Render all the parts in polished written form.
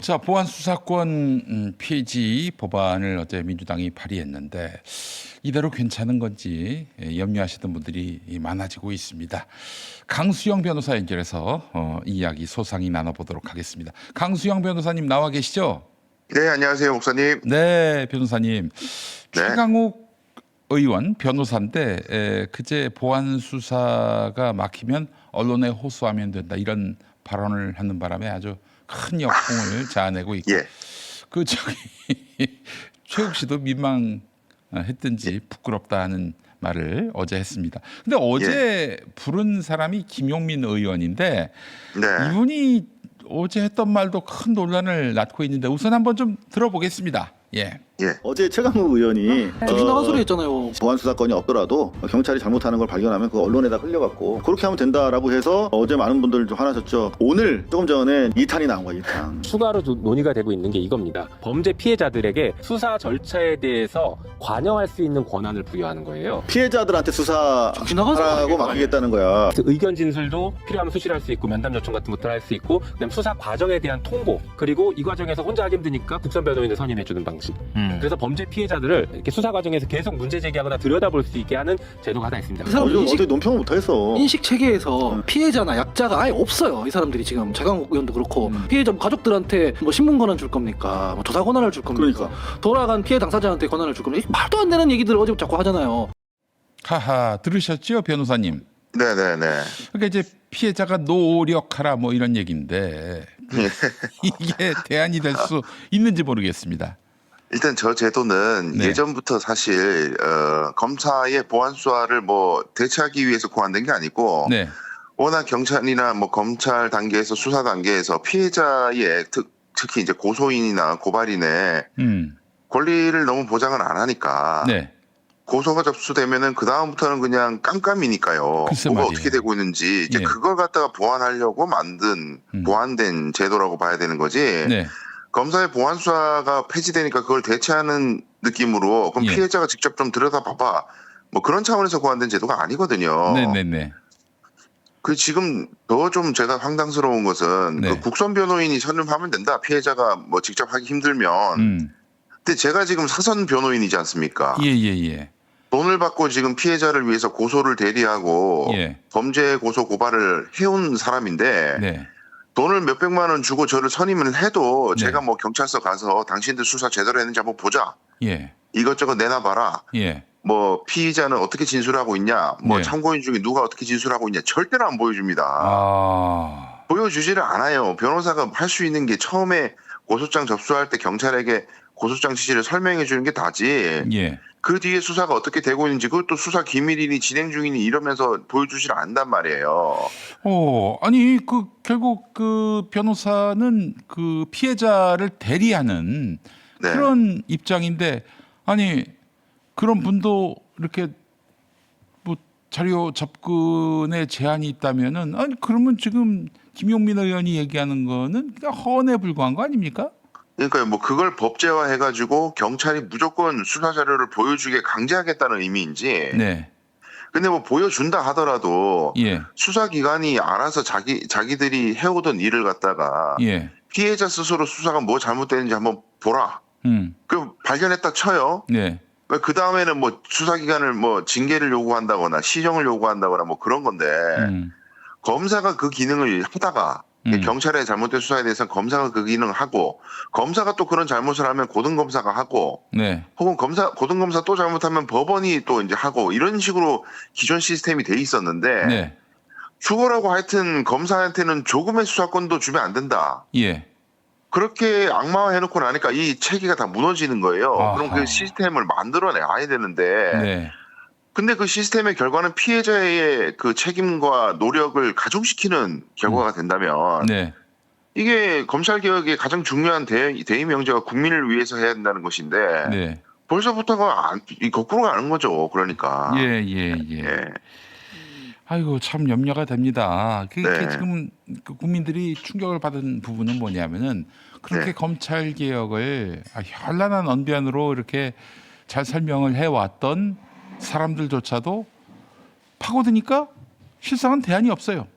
자, 보안 수사권 폐지 법안을 어제 민주당이 발의했는데 이대로 괜찮은 건지 염려하시던 분들이 많아지고 있습니다. 강수영 변호사 연결해서 이야기 소상히 나눠보도록 하겠습니다. 강수영 변호사님 나와 계시죠? 네, 안녕하세요, 목사님. 네, 변호사님. 네. 최강욱 의원 변호사인데 그제 보안 수사가 막히면 언론에 호소하면 된다 이런 발언을 하는 바람에 아주 큰 역풍을 자아내고 있고 예. 그 저기 최욱 씨도 민망했든지 부끄럽다 하는 말을 어제 했습니다. 근데 어제 부른 사람이 김용민 의원인데 네. 이분이 어제 했던 말도 큰 논란을 낳고 있는데 우선 한번 좀 들어보겠습니다. 예. 예. 어제 최강욱 의원이 정신 나간 소리 했잖아요. 보안 수사권이 없더라도 경찰이 잘못하는 걸 발견하면 그 언론에다 흘려갖고 그렇게 하면 된다라고 해서 어제 많은 분들 좀 화나셨죠. 오늘 조금 전에 2탄이 나온 거예요. 2탄. 추가로 논의가 되고 있는 게 이겁니다. 범죄 피해자들에게 수사 절차에 대해서 관여할 수 있는 권한을 부여하는 거예요. 피해자들한테 정신 나간 소리 수사하라고 아니에요? 맡기겠다는 거야. 그래서 의견 진술도 필요하면 수시할 수 있고 면담 요청 같은 것들을 할 수 있고 그다음 수사 과정에 대한 통보 그리고 이 과정에서 혼자 하기 힘드니까 국선 변호인을 선임해주는 방식. 그래서 범죄 피해자들을 이렇게 수사 과정에서 계속 문제 제기하거나 들여다볼 수 있게 하는 제도가 하나 있습니다. 그 사람 어떻게 논평을 못하겠어. 인식 체계에서 피해자나 약자가 아예 없어요. 이 사람들이 지금 최강욱 의원도 그렇고 피해자 가족들한테 뭐 신문 권한 줄 겁니까? 뭐 조사 권한을 줄 겁니까? 그러니까. 돌아간 피해 당사자한테 권한을 줄 겁니까? 말도 안 되는 얘기들을 어제 자꾸 하잖아요. 하하 들으셨죠, 변호사님? 네네네. 그러니까 이제 피해자가 노력하라 뭐 이런 얘기인데 이게 대안이 될 수 있는지 모르겠습니다. 일단 저 제도는 네. 예전부터 사실 검사의 보안 수사를 뭐 대체하기 위해서 고안된 게 아니고 네. 워낙 경찰이나 뭐 검찰 단계에서 수사 단계에서 피해자의 특히 이제 고소인이나 고발인의 권리를 너무 보장을 안 하니까 네. 고소가 접수되면은 그 다음부터는 그냥 깜깜이니까요. 글쎄 뭐가 말이에요. 어떻게 되고 있는지 이제 예. 그걸 갖다가 보완하려고 만든 보완된 제도라고 봐야 되는 거지. 네. 검사의 보안 수사가 폐지되니까 그걸 대체하는 느낌으로 그럼 예. 피해자가 직접 좀 들여다봐봐. 뭐 그런 차원에서 고안된 제도가 아니거든요. 네네네. 그 지금 더 좀 제가 황당스러운 것은 네. 그 국선 변호인이 선임하면 된다. 피해자가 뭐 직접 하기 힘들면. 근데 제가 지금 사선 변호인이지 않습니까? 예예예. 돈을 받고 지금 피해자를 위해서 고소를 대리하고 예. 범죄 고소 고발을 해온 사람인데 네. 돈을 몇백만 원 주고 저를 선임을 해도 네. 제가 뭐 경찰서 가서 당신들 수사 제대로 했는지 한번 보자. 예. 이것저것 내놔봐라. 예. 뭐 피의자는 어떻게 진술하고 있냐. 뭐 네. 참고인 중에 누가 어떻게 진술하고 있냐. 절대로 안 보여줍니다. 아. 보여주지를 않아요. 변호사가 할 수 있는 게 처음에 고소장 접수할 때 경찰에게 고소장 취지를 설명해 주는 게 다지. 예. 그 뒤에 수사가 어떻게 되고 있는지 그것도 수사 기밀이니 진행 중이니 이러면서 보여주질 않단 말이에요. 아니 그 결국 그 변호사는 그 피해자를 대리하는 네. 그런 입장인데 아니 그런 분도 이렇게 뭐 자료 접근에 제한이 있다면은 아니 그러면 지금 김용민 의원이 얘기하는 거는 그냥 허언에 불과한 거 아닙니까? 그러니까 뭐 그걸 법제화해가지고 경찰이 무조건 수사 자료를 보여주게 강제하겠다는 의미인지. 네. 근데 뭐 보여준다 하더라도 예. 수사기관이 알아서 자기들이 해오던 일을 갖다가 예. 피해자 스스로 수사가 뭐 잘못되는지 한번 보라. 그 발견했다 쳐요. 네. 그 다음에는 뭐 수사기관을 뭐 징계를 요구한다거나 시정을 요구한다거나 뭐 그런 건데 검사가 그 기능을 하다가 경찰의 잘못된 수사에 대해서는 검사가 그 기능을 하고 검사가 또 그런 잘못을 하면 고등검사가 하고 네. 혹은 고등검사 또 잘못하면 법원이 또 이제 하고 이런 식으로 기존 시스템이 돼 있었는데 네. 죽어라고 하여튼 검사한테는 조금의 수사권도 주면 안 된다. 예. 그렇게 악마화 해놓고 나니까 이 체계가 다 무너지는 거예요. 아하. 그럼 그 시스템을 만들어내야 되는데 네. 근데 그 시스템의 결과는 피해자의 그 책임과 노력을 가중시키는 결과가 된다면 네. 이게 검찰개혁의 가장 중요한 대의 명제가 국민을 위해서 해야 된다는 것인데 네. 벌써부터가 거꾸로 가는 거죠. 그러니까. 예. 예. 아이고 참 염려가 됩니다. 그게 네. 지금 그 국민들이 충격을 받은 부분은 뭐냐면은 그렇게 네. 검찰 개혁을 현란한 언변으로 이렇게 잘 설명을 해왔던 사람들조차도 파고드니까 실상은 대안이 없어요.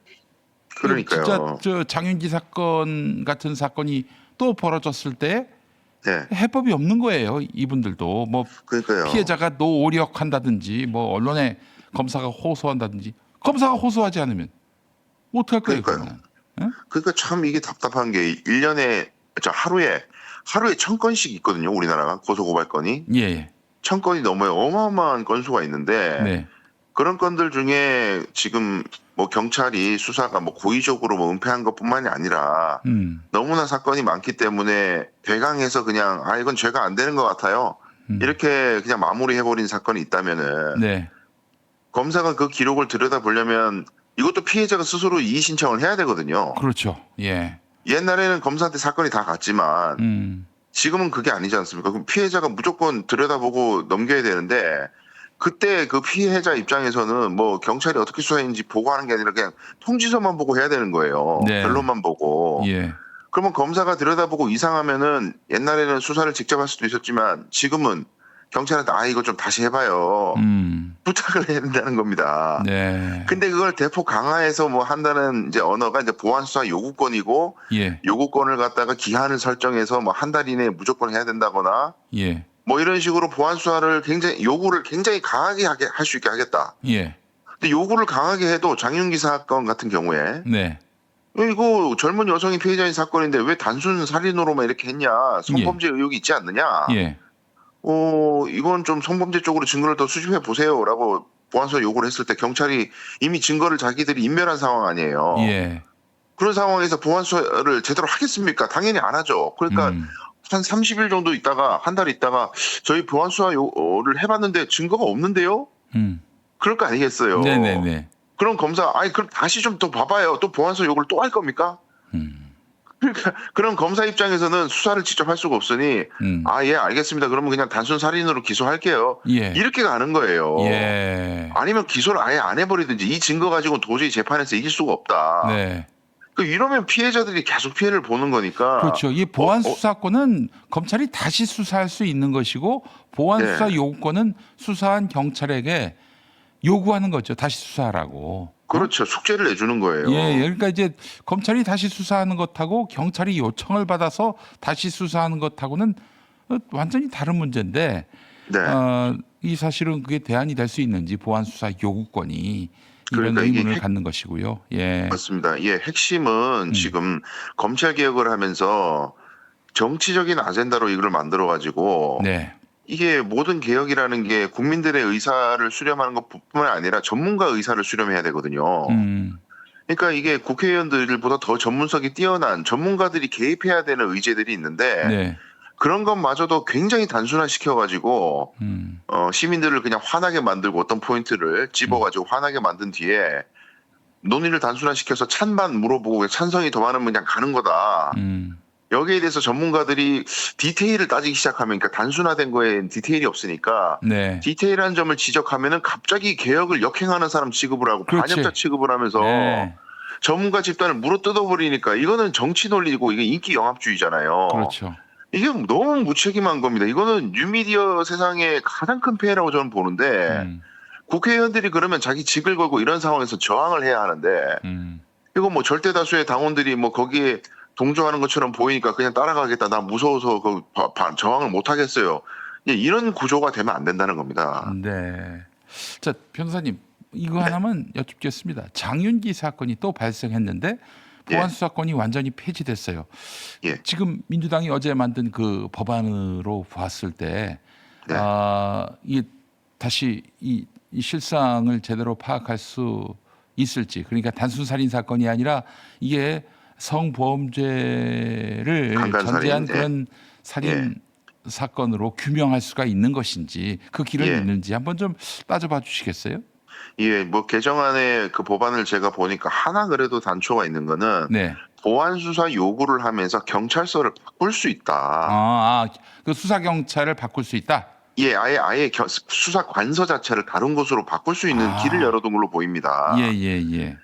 그러니까요. 진짜 저 장윤기 사건 같은 사건이 또 벌어졌을 때 네. 해법이 없는 거예요. 이분들도 뭐 그러니까요. 피해자가 노오력한다든지 뭐 언론에 검사가 호소한다든지 검사가 호소하지 않으면 어떻게 할 거예요? 그러니까요. 그러면? 그러니까 참 이게 답답한 게 1년에 하루에 1000건씩 있거든요. 우리나라가 고소고발 건이 예, 예. 1000건이 넘어요. 어마어마한 건수가 있는데 네. 그런 건들 중에 지금 뭐 경찰이 수사가 뭐 고의적으로 뭐 은폐한 것뿐만이 아니라 너무나 사건이 많기 때문에 대강해서 그냥 이건 죄가 안 되는 것 같아요. 이렇게 그냥 마무리해버린 사건이 있다면은 네. 검사가 그 기록을 들여다보려면 이것도 피해자가 스스로 이의 신청을 해야 되거든요. 그렇죠. 예. 옛날에는 검사한테 사건이 다 갔지만 지금은 그게 아니지 않습니까? 그럼 피해자가 무조건 들여다보고 넘겨야 되는데 그때 그 피해자 입장에서는 뭐 경찰이 어떻게 수사했는지 보고하는 게 아니라 그냥 통지서만 보고 해야 되는 거예요. 네. 결론만 보고. 예. 그러면 검사가 들여다보고 이상하면은 옛날에는 수사를 직접 할 수도 있었지만 지금은 경찰한테 이거 좀 다시 해봐요. 부탁을 해야 된다는 겁니다. 네. 근데 그걸 대폭 강화해서 뭐 한다는 이제 언어가 이제 보안 수사 요구권이고 예. 요구권을 갖다가 기한을 설정해서 뭐 한 달 이내에 무조건 해야 된다거나 예. 뭐 이런 식으로 보안 수사를 요구를 굉장히 강하게 할 수 있게 하겠다. 예. 근데 요구를 강하게 해도 장윤기 사건 같은 경우에 네. 이거 젊은 여성이 피해자인 사건인데 왜 단순 살인으로만 이렇게 했냐? 성범죄 의혹이 있지 않느냐? 예. 이건 좀 성범죄 쪽으로 증거를 더 수집해 보세요라고 보안수사 요구를 했을 때 경찰이 이미 증거를 자기들이 인멸한 상황 아니에요. 예. 그런 상황에서 보안수사를 제대로 하겠습니까? 당연히 안 하죠. 그러니까 한 30일 정도 있다가 한 달 있다가 저희 보안수사를 해봤는데 증거가 없는데요? 그럴 거 아니겠어요. 네네네. 그럼 검사, 그럼 다시 좀 더 봐봐요. 또 보안수사 요구를 또 할 겁니까? 그러니까 그럼 검사 입장에서는 수사를 직접 할 수가 없으니 예 알겠습니다. 그러면 그냥 단순 살인으로 기소할게요. 예. 이렇게 가는 거예요. 예. 아니면 기소를 아예 안 해버리든지 이 증거 가지고 도저히 재판에서 이길 수가 없다. 네. 이러면 피해자들이 계속 피해를 보는 거니까. 그렇죠. 이 보안 수사권은 검찰이 다시 수사할 수 있는 것이고 보안 수사 네. 요구권은 수사한 경찰에게 요구하는 거죠. 다시 수사하라고. 그렇죠. 숙제를 내주는 거예요. 예, 그러니까 이제 검찰이 다시 수사하는 것하고 경찰이 요청을 받아서 다시 수사하는 것하고는 완전히 다른 문제인데 네. 이 사실은 그게 대안이 될 수 있는지 보안 수사 요구권이 이런 그러니까 이게 의문을 갖는 것이고요. 예, 맞습니다. 예, 핵심은 지금 검찰 개혁을 하면서 정치적인 아젠다로 이걸 만들어 가지고 네, 이게 모든 개혁이라는 게 국민들의 의사를 수렴하는 것뿐만 아니라 전문가 의사를 수렴해야 되거든요. 그러니까 이게 국회의원들보다 더 전문성이 뛰어난 전문가들이 개입해야 되는 의제들이 있는데 네, 그런 것마저도 굉장히 단순화시켜가지고 시민들을 그냥 화나게 만들고 어떤 포인트를 집어가지고 화나게 만든 뒤에 논의를 단순화시켜서 찬반 물어보고 찬성이 더 많으면 그냥 가는 거다. 여기에 대해서 전문가들이 디테일을 따지기 시작하면 그러니까 단순화된 거에 디테일이 없으니까 네, 디테일한 점을 지적하면은 갑자기 개혁을 역행하는 사람 취급을 하고 그렇지. 반역자 취급을 하면서 네. 전문가 집단을 물어뜯어버리니까 이거는 정치 논리고 이게 인기 영합주의잖아요. 그렇죠. 이게 너무 무책임한 겁니다. 이거는 뉴미디어 세상의 가장 큰 폐해라고 저는 보는데 국회의원들이 그러면 자기 직을 걸고 이런 상황에서 저항을 해야 하는데 이거 뭐 절대 다수의 당원들이 뭐 거기에 동조하는 것처럼 보이니까 그냥 따라가겠다. 나 무서워서 저항을 못 하겠어요. 이런 구조가 되면 안 된다는 겁니다. 네. 자, 변호사님 이거 하나만 여쭙겠습니다. 장윤기 사건이 또 발생했는데 보안 수사권이 완전히 폐지됐어요. 예. 지금 민주당이 어제 만든 그 법안으로 봤을 때 네. 이게 다시 이 실상을 제대로 파악할 수 있을지, 그러니까 단순 살인 사건이 아니라 이게 성범죄를 강간살인, 전제한 그런 살인 사건으로 규명할 수가 있는 것인지 그 길은 있는지 한번 좀 따져봐 주시겠어요? 예, 뭐 개정안의 그 법안을 제가 보니까 하나 그래도 단초가 있는 거는 네. 보안 수사 요구를 하면서 경찰서를 바꿀 수 있다. 그 수사 경찰을 바꿀 수 있다. 예, 아예 수사 관서 자체를 다른 곳으로 바꿀 수 있는 길을 열어둔 걸로 보입니다. 예.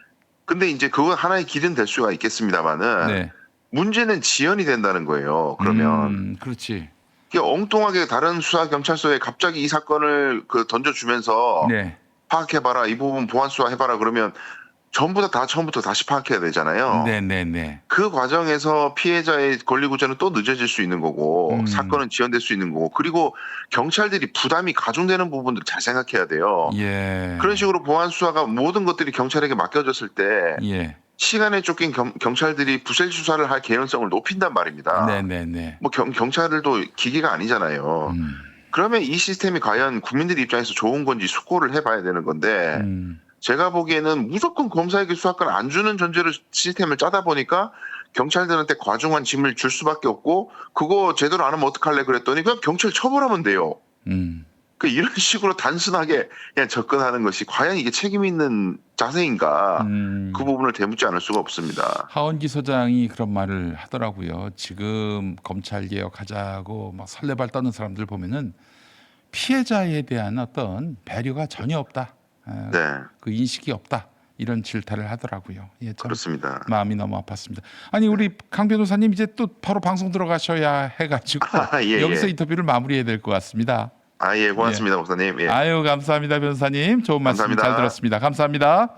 근데 이제 그건 하나의 길은 될 수가 있겠습니다만은 네. 문제는 지연이 된다는 거예요. 그러면 그렇지. 이게 엉뚱하게 다른 수사 경찰서에 갑자기 이 사건을 던져주면서 네. 파악해봐라, 이 부분 보안 수사 해봐라 그러면 전부 다 처음부터 다시 파악해야 되잖아요. 네네네. 그 과정에서 피해자의 권리 구제는 또 늦어질 수 있는 거고 사건은 지연될 수 있는 거고 그리고 경찰들이 부담이 가중되는 부분들을 잘 생각해야 돼요. 예. 그런 식으로 보안 수사가 모든 것들이 경찰에게 맡겨졌을 때 예. 시간에 쫓긴 경찰들이 부실 수사를 할 개연성을 높인단 말입니다. 네네네. 뭐 경찰들도 기계가 아니잖아요. 그러면 이 시스템이 과연 국민들 입장에서 좋은 건지 숙고를 해봐야 되는 건데 제가 보기에는 무조건 검사에게 수사권 안 주는 전제로 시스템을 짜다 보니까 경찰들한테 과중한 짐을 줄 수밖에 없고 그거 제대로 안 하면 어떡할래 그랬더니 그냥 경찰 처벌하면 돼요. 그 이런 식으로 단순하게 그냥 접근하는 것이 과연 이게 책임 있는 자세인가 그 부분을 되묻지 않을 수가 없습니다. 하원기 소장이 그런 말을 하더라고요. 지금 검찰 개혁하자고 막 설레발 떠는 사람들 보면은 피해자에 대한 어떤 배려가 전혀 없다. 네, 그 인식이 없다. 이런 질타를 하더라고요. 예, 참 그렇습니다. 마음이 너무 아팠습니다. 아니 우리 강 변호사님 이제 또 바로 방송 들어가셔야 해가지고 예, 여기서 예. 인터뷰를 마무리해야 될 것 같습니다. 예, 고맙습니다, 목사님. 예. 아유 감사합니다 변호사님. 좋은 말씀 감사합니다. 잘 들었습니다. 감사합니다.